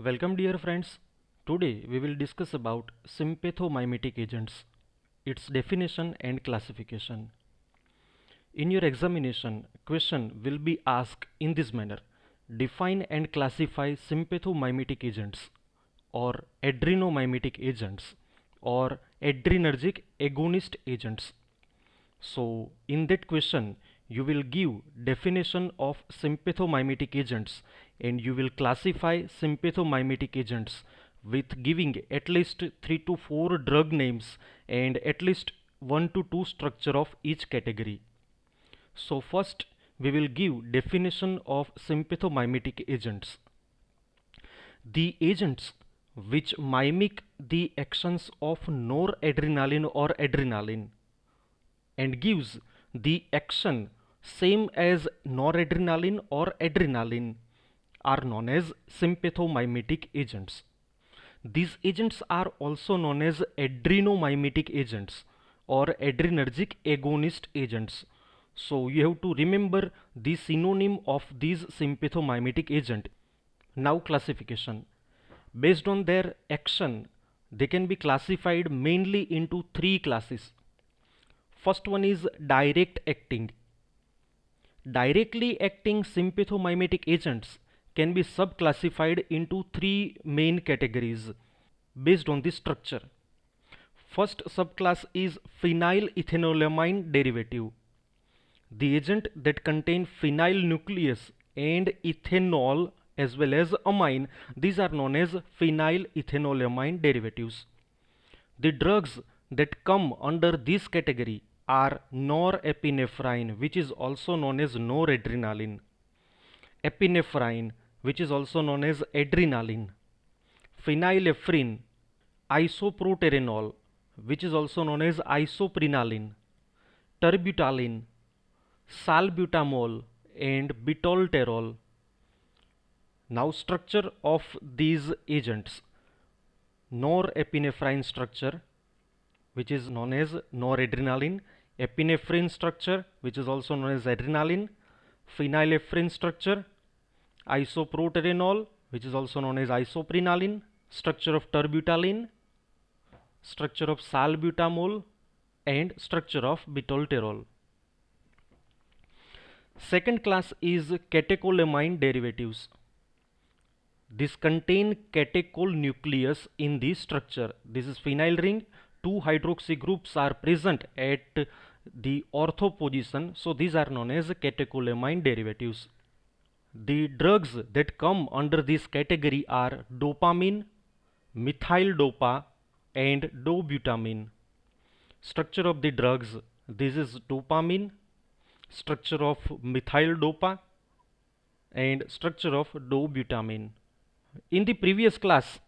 Welcome dear friends. Today we will discuss about sympathomimetic agents, its definition and classification. In your examination, question will be asked in this manner. Define and classify sympathomimetic agents or adrenomimetic agents or adrenergic agonist agents. So in that question you will give definition of sympathomimetic agents and you will classify sympathomimetic agents with giving at least 3 to 4 drug names and at least 1 to 2 structure of each category. So first we will give definition of sympathomimetic agents. The agents which mimic the actions of noradrenaline or adrenaline and gives the action same as noradrenaline or adrenaline are known as sympathomimetic agents. These agents are also known as adrenomimetic agents or adrenergic agonist agents. So you have to remember the synonym of these sympathomimetic agent. Now classification. Based on their action, they can be classified mainly into three classes. First one is direct acting. Directly acting sympathomimetic agents can be subclassified into three main categories based on the structure. First subclass is phenylethanolamine derivative. The agent that contain phenyl nucleus and ethanol as well as amine, these are known as phenylethanolamine derivatives. The drugs that come under this category are norepinephrine, which is also known as noradrenaline, epinephrine, which is also known as adrenaline, phenylephrine, isoproterenol, which is also known as isoprenaline, terbutaline, salbutamol, and bitalterol. Now structure of these agents. Norepinephrine structure, which is known as noradrenaline, epinephrine structure, which is also known as adrenaline, phenylephrine structure, isoproterenol, which is also known as isoprenaline, structure of terbutaline, structure of salbutamol, and structure of bitalterol. Second class is catecholamine derivatives. This contain catechol nucleus in the structure. This is phenyl ring. Two hydroxy groups are present at the ortho position. So these are known as catecholamine derivatives. The drugs that come under this category are dopamine, methyl dopa, and dobutamine. Structure of the drugs. This is dopamine, structure of methyl dopa, and structure of dobutamine. In the previous class,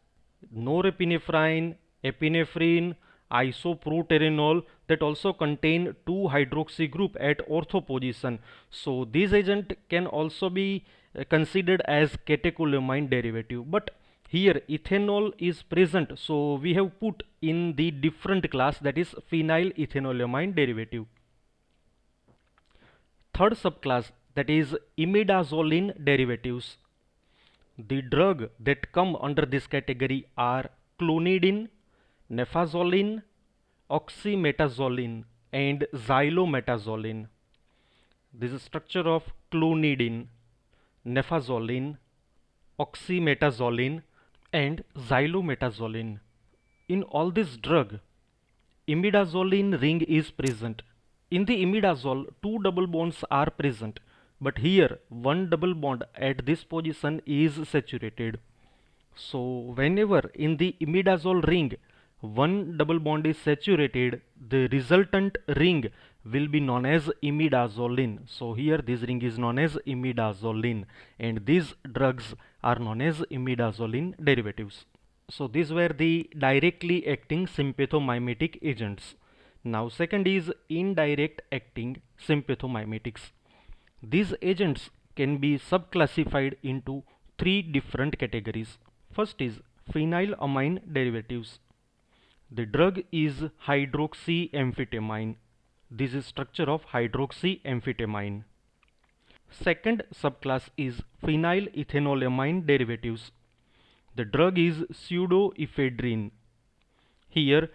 norepinephrine, epinephrine, isoproterenol that also contain 2 hydroxy group at ortho position. So this agent can also be considered as catecholamine derivative. But here ethanol is present, so we have put in the different class, that is phenylethanolamine derivative. Third subclass, that is imidazoline derivatives. The drug that come under this category are clonidine, nefazolin, oxymetazoline, and xylometazoline. This is structure of clonidine, nefazolin, oxymetazoline, and xylometazoline. In all this drug, imidazoline ring is present. In the imidazole, 2 double bonds are present, but here one double bond at this position is saturated. So whenever in the imidazole ring one double bond is saturated, the resultant ring will be known as imidazoline. So here this ring is known as imidazoline, and these drugs are known as imidazoline derivatives. So these were the directly acting sympathomimetic agents. Now second is indirect acting sympathomimetics. These agents can be subclassified into three different categories. First is phenylamine derivatives. The drug is hydroxyamphetamine. This is structure of hydroxyamphetamine. Second subclass is phenylethanolamine derivatives. The drug is pseudoephedrine. Here,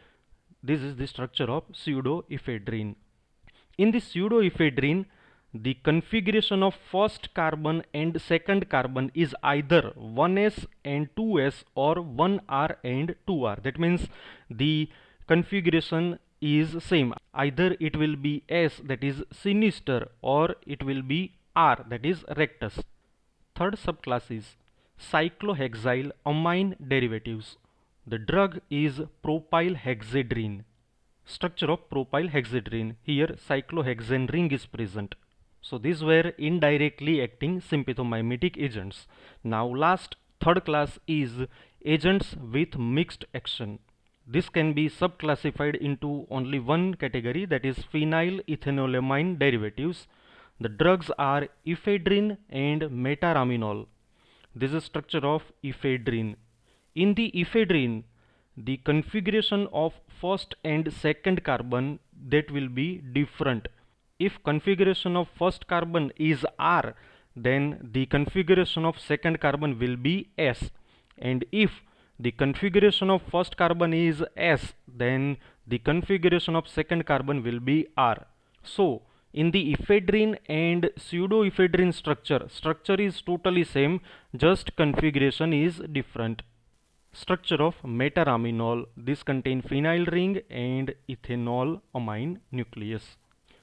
this is the structure of pseudoephedrine. In the pseudoephedrine, the configuration of first carbon and second carbon is either 1s and 2s or 1r and 2r. That means the configuration is same. Either it will be S, that is sinister, or it will be R, that is rectus. Third subclass is cyclohexyl amine derivatives. The drug is propylhexedrine. Structure of propylhexedrine. Here cyclohexane ring is present. So these were indirectly acting sympathomimetic agents. Now last, third class is agents with mixed action. This can be subclassified into only one category, that is phenylethanolamine derivatives. The drugs are ephedrine and metaraminol. This is structure of ephedrine. In the ephedrine, the configuration of first and second carbon, that will be different. If configuration of first carbon is R, then the configuration of second carbon will be S. And if the configuration of first carbon is S, then the configuration of second carbon will be R. So in the ephedrine and pseudoephedrine structure is totally same, just configuration is different. Structure of metaraminol. This contain phenyl ring and ethanol amine nucleus.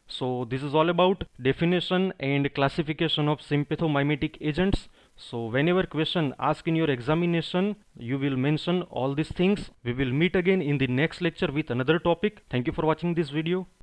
So this is all about definition and classification of sympathomimetic agents. So whenever question asked in your examination, you will mention all these things. We will meet again in the next lecture with another topic. Thank you for watching this video.